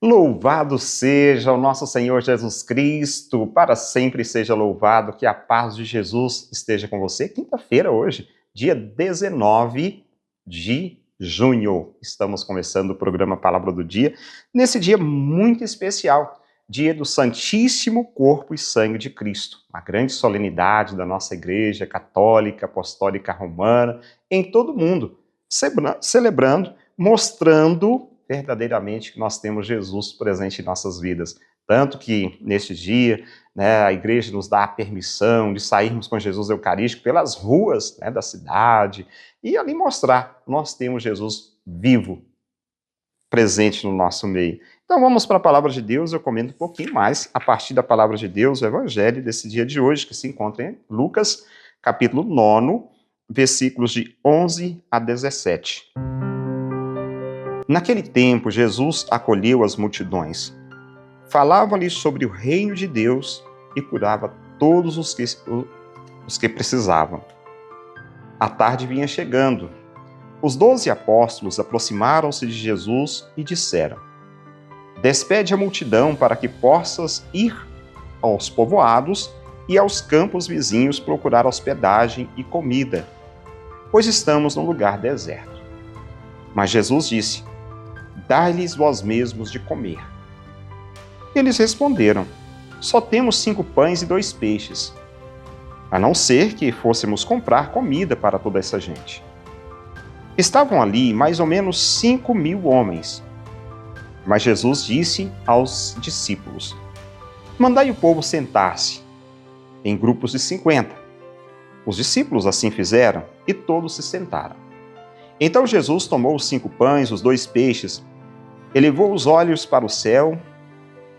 Louvado seja o nosso Senhor Jesus Cristo, para sempre seja louvado, que a paz de Jesus esteja com você. Quinta-feira hoje, dia 19 de junho, estamos começando o programa Palavra do Dia, nesse dia muito especial, dia do Santíssimo Corpo e Sangue de Cristo, uma grande solenidade da nossa Igreja Católica, Apostólica Romana, em todo o mundo, celebrando, mostrando verdadeiramente que nós temos Jesus presente em nossas vidas. Tanto que, neste dia, a igreja nos dá a permissão de sairmos com Jesus Eucarístico pelas ruas da cidade e ali mostrar, nós temos Jesus vivo, presente no nosso meio. Então vamos para a Palavra de Deus, eu comento um pouquinho mais a partir da Palavra de Deus, o Evangelho desse dia de hoje, que se encontra em Lucas, capítulo 9, versículos de 11 a 17. Naquele tempo, Jesus acolheu as multidões, falava-lhes sobre o reino de Deus e curava todos os que precisavam. A tarde vinha chegando. Os 12 apóstolos aproximaram-se de Jesus e disseram: Despede a multidão para que possas ir aos povoados e aos campos vizinhos procurar hospedagem e comida, pois estamos num lugar deserto. Mas Jesus disse: Dai-lhes vós mesmos de comer. Eles responderam: Só temos 5 pães e 2 peixes, a não ser que fôssemos comprar comida para toda essa gente. Estavam ali mais ou menos 5.000 homens. Mas Jesus disse aos discípulos: Mandai o povo sentar-se, em grupos de 50. Os discípulos assim fizeram e todos se sentaram. Então Jesus tomou os 5 pães, os 2 peixes, elevou os olhos para o céu,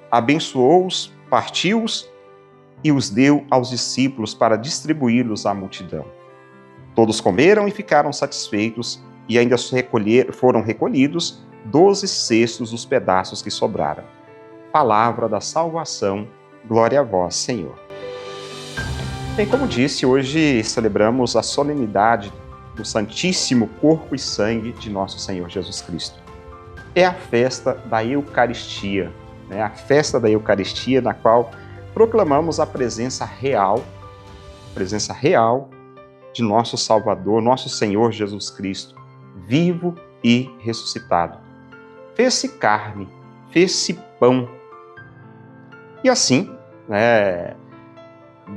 abençoou-os, partiu-os e os deu aos discípulos para distribuí-los à multidão. Todos comeram e ficaram satisfeitos, e ainda foram recolhidos 12 cestos dos pedaços que sobraram. Palavra da salvação, glória a vós, Senhor. Bem, como disse, hoje celebramos a solenidade do Santíssimo Corpo e Sangue de nosso Senhor Jesus Cristo. É a festa da Eucaristia, a festa da Eucaristia na qual proclamamos a presença real de nosso Salvador, nosso Senhor Jesus Cristo, vivo e ressuscitado. Fez-se carne, fez-se pão. E assim,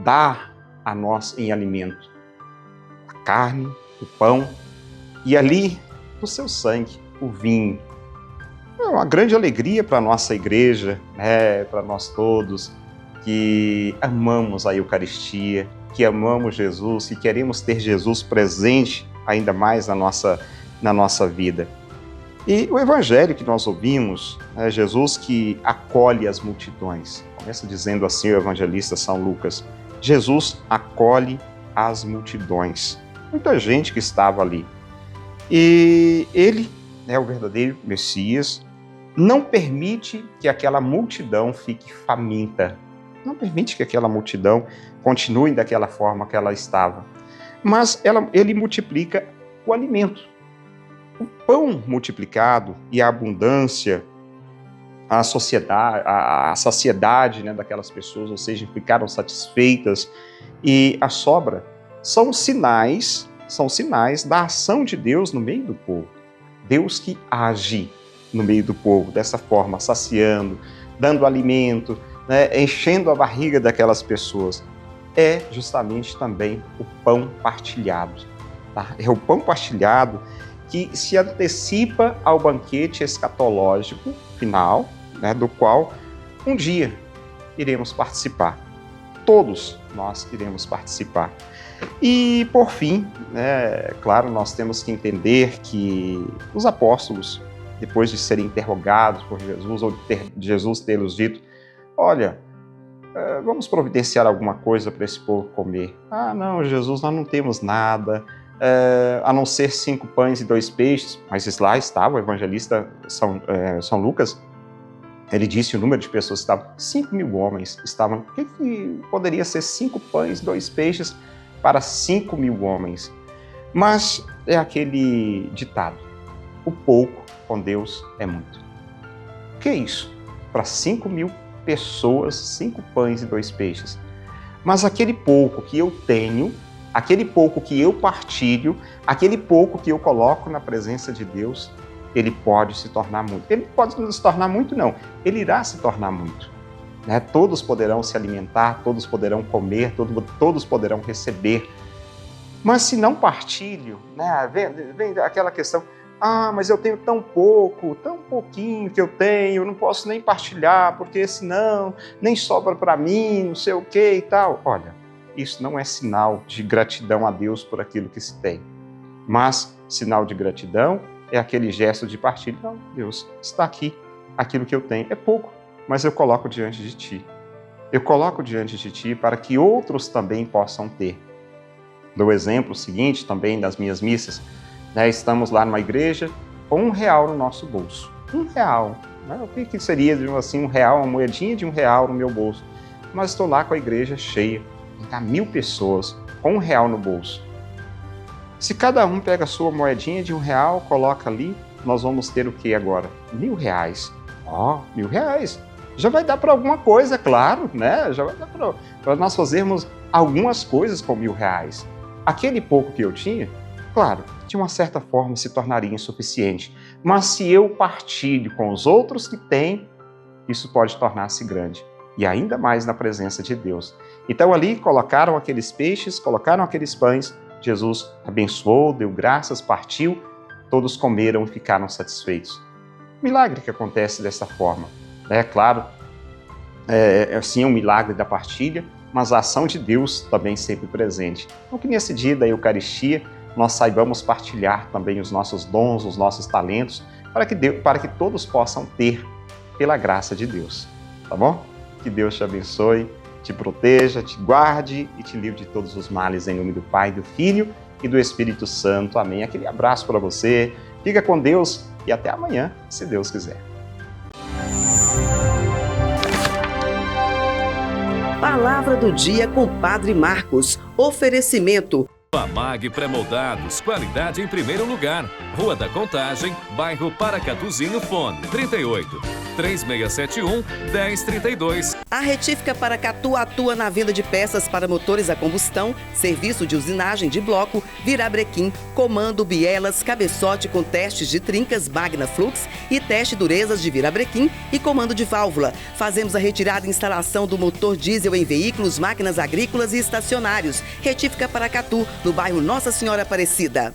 dá a nós em alimento a carne, o pão e ali, do seu sangue, o vinho. É uma grande alegria para a nossa igreja, para nós todos que amamos a Eucaristia, que amamos Jesus, que queremos ter Jesus presente ainda mais na nossa vida. E o Evangelho que nós ouvimos, Jesus que acolhe as multidões. Começa dizendo assim o evangelista São Lucas: Jesus acolhe as multidões. Muita gente que estava ali. E ele, o verdadeiro Messias, não permite que aquela multidão fique faminta. Não permite que aquela multidão continue daquela forma que ela estava. Mas ele multiplica o alimento. O pão multiplicado e a abundância, a saciedade daquelas pessoas, ou seja, ficaram satisfeitas, e a sobra são sinais da ação de Deus no meio do povo. Deus que age no meio do povo, dessa forma, saciando, dando alimento, enchendo a barriga daquelas pessoas. É justamente também o pão partilhado. Tá? É o pão partilhado que se antecipa ao banquete escatológico final, do qual um dia iremos participar. Todos nós iremos participar. E, por fim, claro, nós temos que entender que os apóstolos, depois de serem interrogados por Jesus, ou de Jesus tê-los dito: olha, vamos providenciar alguma coisa para esse povo comer. Ah, não, Jesus, nós não temos nada, a não ser 5 pães e 2 peixes. Mas lá estava o evangelista São Lucas, ele disse o número de pessoas que estavam: 5.000 homens estavam. O que poderia ser 5 pães e 2 peixes para 5.000 homens? Mas é aquele ditado: o pouco com Deus é muito. O que é isso? para 5.000 pessoas, 5 pães e 2 peixes. Mas aquele pouco que eu tenho, aquele pouco que eu partilho, aquele pouco que eu coloco na presença de Deus, ele pode se tornar muito. Ele pode não se tornar muito, não. Ele irá se tornar muito. Né? Todos poderão se alimentar, todos poderão comer, todos poderão receber. Mas se não partilho, né? Vem aquela questão, mas eu tenho tão pouco, tão pouquinho que eu tenho, não posso nem partilhar, porque senão nem sobra para mim, não sei o que e tal. Olha, isso não é sinal de gratidão a Deus por aquilo que se tem. Mas sinal de gratidão é aquele gesto de partilha. Não, Deus, está aqui, aquilo que eu tenho. É pouco, mas eu coloco diante de Ti. Eu coloco diante de Ti para que outros também possam ter. Dou o exemplo seguinte também das minhas missas. Né? Estamos lá numa igreja com R$1 no nosso bolso. R$1. Né? O que seria assim, R$1, uma moedinha de R$1 no meu bolso? Mas estou lá com a igreja cheia. Está 1.000 pessoas com R$1 no bolso. Se cada um pega a sua moedinha de R$1, coloca ali, nós vamos ter o que agora? R$1.000. R$1.000. Já vai dar para alguma coisa, claro, né? Já vai dar para nós fazermos algumas coisas com R$1.000. Aquele pouco que eu tinha, claro, de uma certa forma se tornaria insuficiente. Mas se eu partilho com os outros que têm, isso pode tornar-se grande. E ainda mais na presença de Deus. Então ali colocaram aqueles peixes, colocaram aqueles pães, Jesus abençoou, deu graças, partiu, todos comeram e ficaram satisfeitos. Milagre que acontece dessa forma. É claro, sim, um milagre da partilha, mas a ação de Deus também sempre presente. Então que nesse dia da Eucaristia nós saibamos partilhar também os nossos dons, os nossos talentos, para que todos possam ter pela graça de Deus. Tá bom? Que Deus te abençoe, te proteja, te guarde e te livre de todos os males, em nome do Pai, do Filho e do Espírito Santo. Amém. Aquele abraço para você, fica com Deus e até amanhã, se Deus quiser. Palavra do dia com Padre Marcos. Oferecimento. Famag Pré-Moldados, qualidade em primeiro lugar. Rua da Contagem, bairro Paracatuzinho, fone 38-3671-1032. A Retífica Paracatu atua na venda de peças para motores a combustão, serviço de usinagem de bloco, virabrequim, comando, bielas, cabeçote com testes de trincas Magna Flux e teste durezas de virabrequim e comando de válvula. Fazemos a retirada e instalação do motor diesel em veículos, máquinas agrícolas e estacionários. Retífica Paracatu, no bairro Nossa Senhora Aparecida.